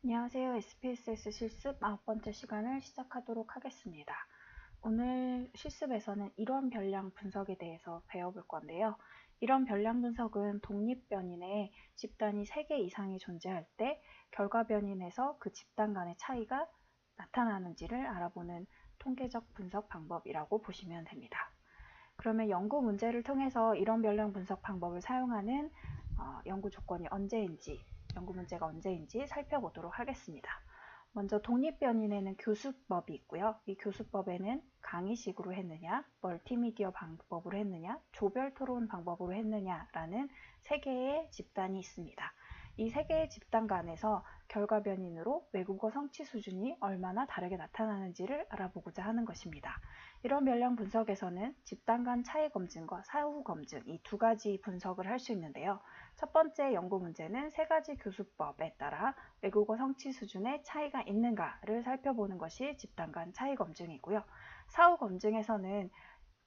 안녕하세요. SPSS 실습 9번째 시간을 시작하도록 하겠습니다. 오늘 실습에서는 이론 변량 분석에 대해서 배워볼 건데요. 이론 변량 분석은 독립 변인의 집단이 3개 이상이 존재할 때 결과 변인에서 그 집단 간의 차이가 나타나는지를 알아보는 통계적 분석 방법이라고 보시면 됩니다. 그러면 연구 문제를 통해서 이론 변량 분석 방법을 사용하는 연구 조건이 언제인지, 연구 문제가 언제인지 살펴보도록 하겠습니다. 먼저 독립변인에는 교수법이 있고요. 이 교수법에는 강의식으로 했느냐, 멀티미디어 방법으로 했느냐, 조별 토론 방법으로 했느냐라는 3개의 집단이 있습니다. 이 3개의 집단 간에서 결과 변인으로 외국어 성취 수준이 얼마나 다르게 나타나는지를 알아보고자 하는 것입니다. 이런 변량 분석에서는 집단 간 차이 검증과 사후 검증 이 2가지 분석을 할 수 있는데요. 첫 번째 연구 문제는 3가지 교수법에 따라 외국어 성취 수준의 차이가 있는가를 살펴보는 것이 집단 간 차이 검증이고요. 사후 검증에서는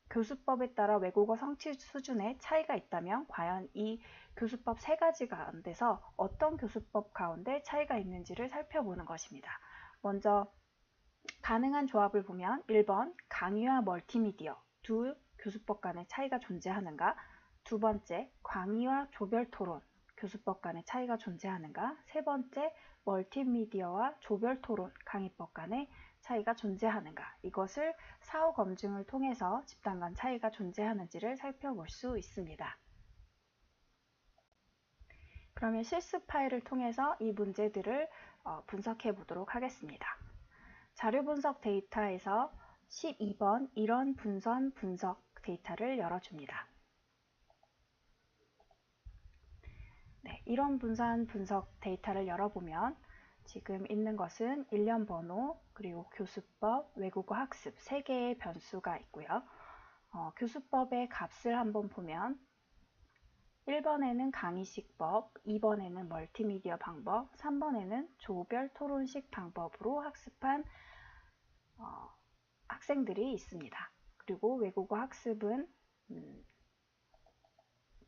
교수법에 따라 외국어 성취 수준의 차이가 있다면 과연 이 교수법 3가지 가운데서 어떤 교수법 가운데 차이가 있는지를 살펴보는 것입니다. 먼저 가능한 조합을 보면 1번 강의와 멀티미디어 두 교수법 간의 차이가 존재하는가, 두 번째 강의와 조별 토론 교수법 간의 차이가 존재하는가, 세 번째 멀티미디어와 조별 토론 강의법 간의 차이가 존재하는가, 이것을 사후 검증을 통해서 집단 간 차이가 존재하는지를 살펴볼 수 있습니다. 그러면 실습 파일을 통해서 이 문제들을 분석해 보도록 하겠습니다. 자료 분석 데이터에서 12번 이런 분선 분석 데이터를 열어줍니다. 네, 이런 분산 분석 데이터를 열어보면 지금 있는 것은 일련 번호, 그리고 교수법, 외국어 학습 3개의 변수가 있고요. 교수법의 값을 한번 보면 1번에는 강의식법, 2번에는 멀티미디어 방법, 3번에는 조별 토론식 방법으로 학습한 학생들이 있습니다. 그리고 외국어 학습은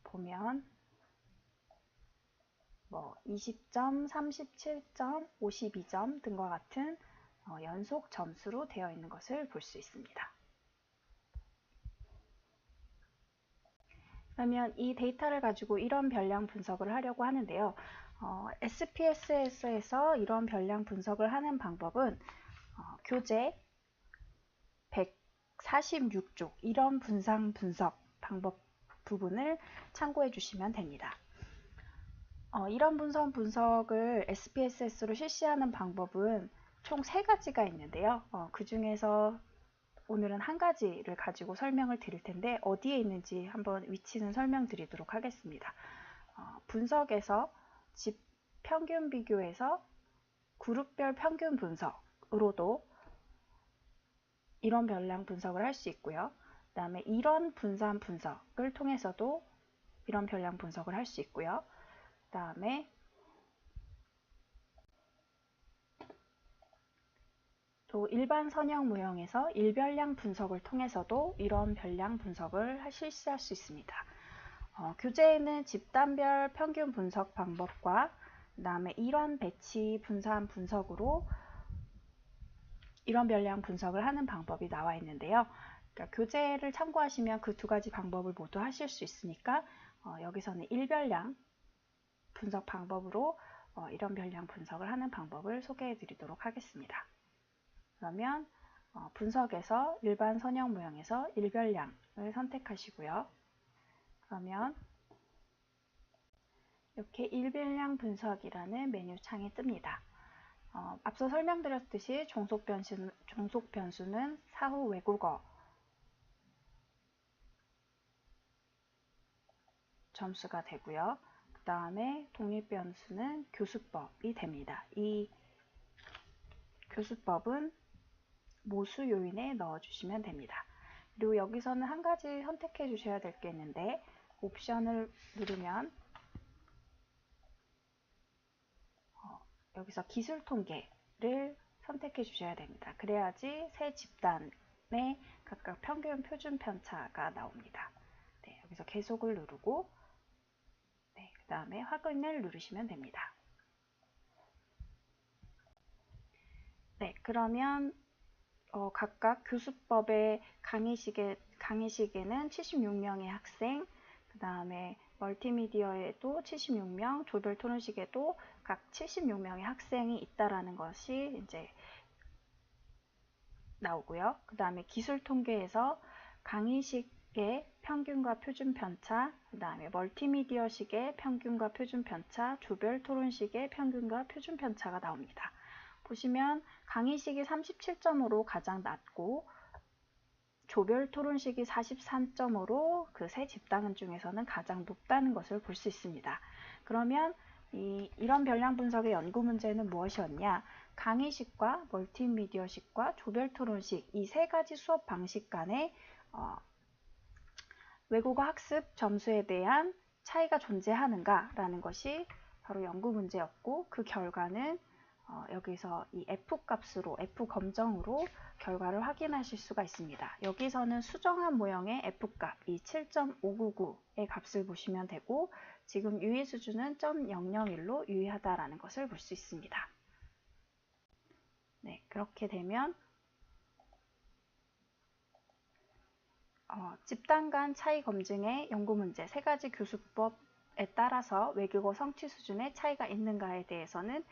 보면 20점, 37점, 52점 등과 같은 연속 점수로 되어 있는 것을 볼 수 있습니다. 그러면 이 데이터를 가지고 이런 변량 분석을 하려고 하는데요. SPSS에서 이런 변량 분석을 하는 방법은 교재 146쪽 이런 분산 분석 방법 부분을 참고해 주시면 됩니다. 이런 분선 분석을 SPSS로 실시하는 방법은 총 3가지가 있는데요. 그 중에서 오늘은 한 가지를 가지고 설명을 드릴 텐데 어디에 있는지 한번 위치는 설명드리도록 하겠습니다. 분석에서 집 평균 비교에서 그룹별 평균 분석으로도 이런 변량 분석을 할 수 있고요. 그 다음에 이런 분산 분석을 통해서도 이런 변량 분석을 할 수 있고요. 그 다음에 또 일반 선형 무형에서 일변량 분석을 통해서도 이런 변량 분석을 실시할 수 있습니다. 교재에는 집단별 평균 분석 방법과 그 다음에 일원 배치 분산 분석으로 이런 변량 분석을 하는 방법이 나와 있는데요. 그러니까 교재를 참고하시면 그 2가지 방법을 모두 하실 수 있으니까 여기서는 일변량 분석 방법으로 이런 변량 분석을 하는 방법을 소개해 드리도록 하겠습니다. 그러면 분석에서 일반 선형 모형에서 일변량을 선택하시고요. 그러면 이렇게 일변량 분석이라는 메뉴 창이 뜹니다. 앞서 설명드렸듯이 종속 변수는 사후 외국어 점수가 되고요. 그 다음에 독립 변수는 교수법이 됩니다. 이 교수법은 모수 요인에 넣어주시면 됩니다. 그리고 여기서는 한 가지 선택해 주셔야 될 게 있는데 옵션을 누르면 여기서 기술 통계를 선택해 주셔야 됩니다. 그래야지 세 집단의 각각 평균 표준 편차가 나옵니다. 네, 여기서 계속을 누르고 네, 그 다음에 확인을 누르시면 됩니다. 네, 그러면 각각 교수법의 강의식에는 76명의 학생, 그 다음에 멀티미디어에도 76명, 조별 토론식에도 각 76명의 학생이 있다라는 것이 이제 나오고요. 그 다음에 기술 통계에서 강의식의 평균과 표준 편차, 그 다음에 멀티미디어식의 평균과 표준 편차, 조별 토론식의 평균과 표준 편차가 나옵니다. 보시면 강의식이 37점으로 가장 낮고 조별 토론식이 43점으로 그 세 집단 중에서는 가장 높다는 것을 볼 수 있습니다. 그러면 이런 별량 분석의 연구 문제는 무엇이었냐? 강의식과 멀티미디어식과 조별 토론식 이 세 가지 수업 방식 간의 외국어 학습 점수에 대한 차이가 존재하는가라는 것이 바로 연구 문제였고, 그 결과는 여기서 이 F값으로, F검정으로 결과를 확인하실 수가 있습니다. 여기서는 수정한 모형의 F값, 이 7.599의 값을 보시면 되고, 지금 유의 수준은 0.001로 유의하다라는 것을 볼 수 있습니다. 네, 그렇게 되면 집단 간 차이 검증의 연구 문제, 세 가지 교수법에 따라서 외국어 성취 수준의 차이가 있는가에 대해서는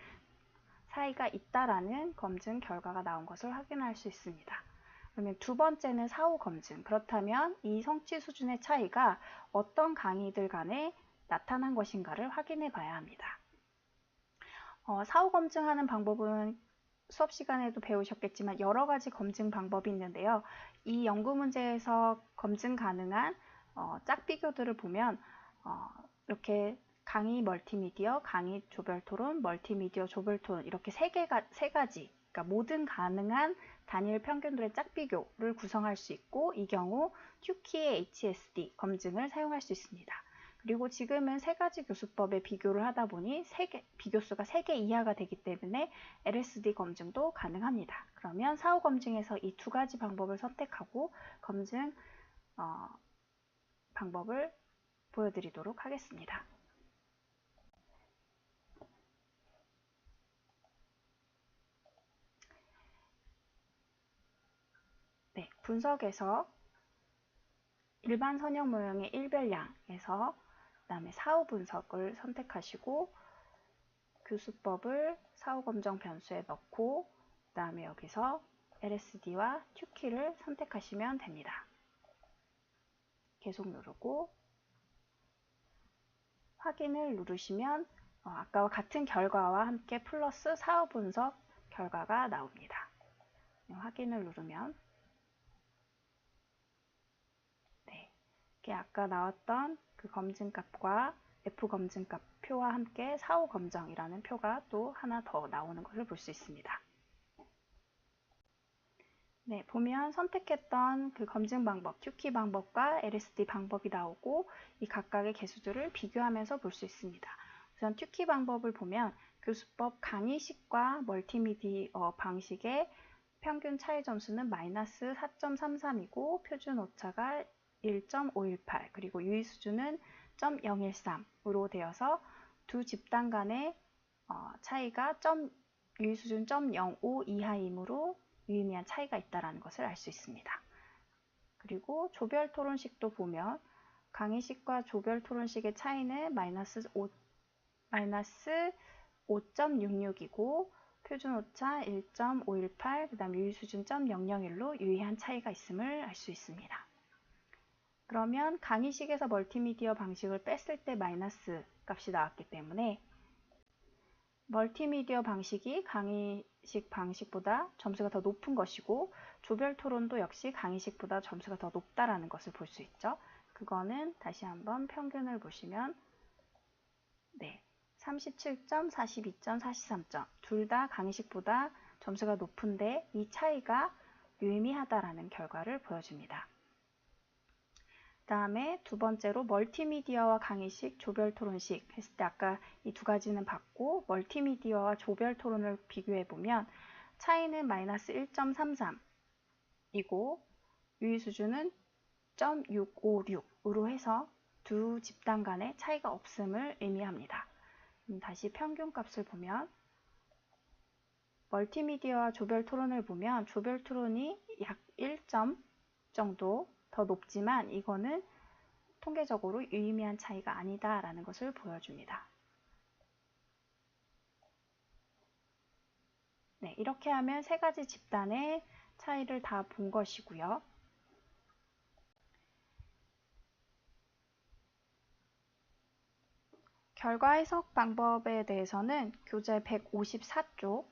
차이가 있다라는 검증 결과가 나온 것을 확인할 수 있습니다. 그러면 두 번째는 사후 검증. 그렇다면 이 성취 수준의 차이가 어떤 강의들 간에 나타난 것인가를 확인해 봐야 합니다. 사후 검증하는 방법은 수업 시간에도 배우셨겠지만 여러 가지 검증 방법이 있는데요. 이 연구 문제에서 검증 가능한 짝비교들을 보면 이렇게 강의 멀티미디어, 강의 조별 토론, 멀티미디어 조별 토론 이렇게 세 가지, 그러니까 모든 가능한 단일 평균들의 짝비교를 구성할 수 있고, 이 경우 튜키의 HSD 검증을 사용할 수 있습니다. 그리고 지금은 세 가지 교수법에 비교를 하다 보니 비교수가 3개 이하가 되기 때문에 LSD 검증도 가능합니다. 그러면 사후 검증에서 이 두 가지 방법을 선택하고 검증 방법을 보여드리도록 하겠습니다. 네, 분석에서 일반 선형 모형의 일별량에서 그 다음에 사후 분석을 선택하시고 교수법을 사후 검정 변수에 넣고 그 다음에 여기서 LSD와 튜키를 선택하시면 됩니다. 계속 누르고 확인을 누르시면 아까와 같은 결과와 함께 플러스 사후 분석 결과가 나옵니다. 확인을 누르면 아까 나왔던 그 검증값과 F검증값 표와 함께 사후 검정이라는 표가 또 하나 더 나오는 것을 볼 수 있습니다. 네, 보면 선택했던 그 검증 방법, 튜키 방법과 LSD 방법이 나오고 이 각각의 개수들을 비교하면서 볼 수 있습니다. 우선 튜키 방법을 보면 교수법 강의식과 멀티미디어 방식의 평균 차이 점수는 마이너스 4.33이고 표준 오차가 1.518 그리고 유의 수준은 0.013으로 되어서 두 집단 간의 차이가 유의 수준 0.05 이하이므로 유의미한 차이가 있다는 것을 알 수 있습니다. 그리고 조별 토론식도 보면 강의식과 조별 토론식의 차이는 마이너스 5.66이고 표준 오차 1.518, 그 다음 유의 수준 0.001로 유의한 차이가 있음을 알 수 있습니다. 그러면 강의식에서 멀티미디어 방식을 뺐을 때 마이너스 값이 나왔기 때문에 멀티미디어 방식이 강의식 방식보다 점수가 더 높은 것이고 조별 토론도 역시 강의식보다 점수가 더 높다라는 것을 볼 수 있죠. 그거는 다시 한번 평균을 보시면 37점, 42점, 43점 둘 다 강의식보다 점수가 높은데 이 차이가 유의미하다라는 결과를 보여줍니다. 다음에 두 번째로 멀티미디어와 강의식, 조별 토론식 했을 때 아까 이 두 가지는 봤고 멀티미디어와 조별 토론을 비교해 보면 차이는 마이너스 1.33이고 유의 수준은 0.656으로 해서 두 집단 간의 차이가 없음을 의미합니다. 다시 평균 값을 보면 멀티미디어와 조별 토론을 보면 조별 토론이 약 1점 정도 더 높지만 이거는 통계적으로 유의미한 차이가 아니다라는 것을 보여줍니다. 네, 이렇게 하면 세 가지 집단의 차이를 다 본 것이고요. 결과 해석 방법에 대해서는 교재 154쪽,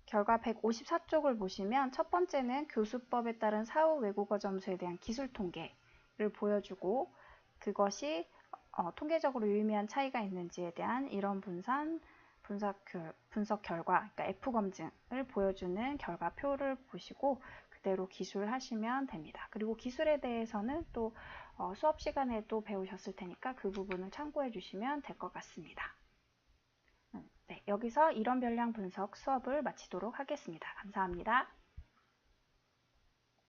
결과 154쪽을 보시면 첫 번째는 교수법에 따른 사후 외국어 점수에 대한 기술 통계를 보여주고 그것이 통계적으로 유의미한 차이가 있는지에 대한 이론 분석 결과, 그러니까 F검증을 보여주는 결과표를 보시고 그대로 기술하시면 됩니다. 그리고 기술에 대해서는 또 수업 시간에도 배우셨을 테니까 그 부분을 참고해 주시면 될 것 같습니다. 네, 여기서 이론 변량 분석 수업을 마치도록 하겠습니다. 감사합니다.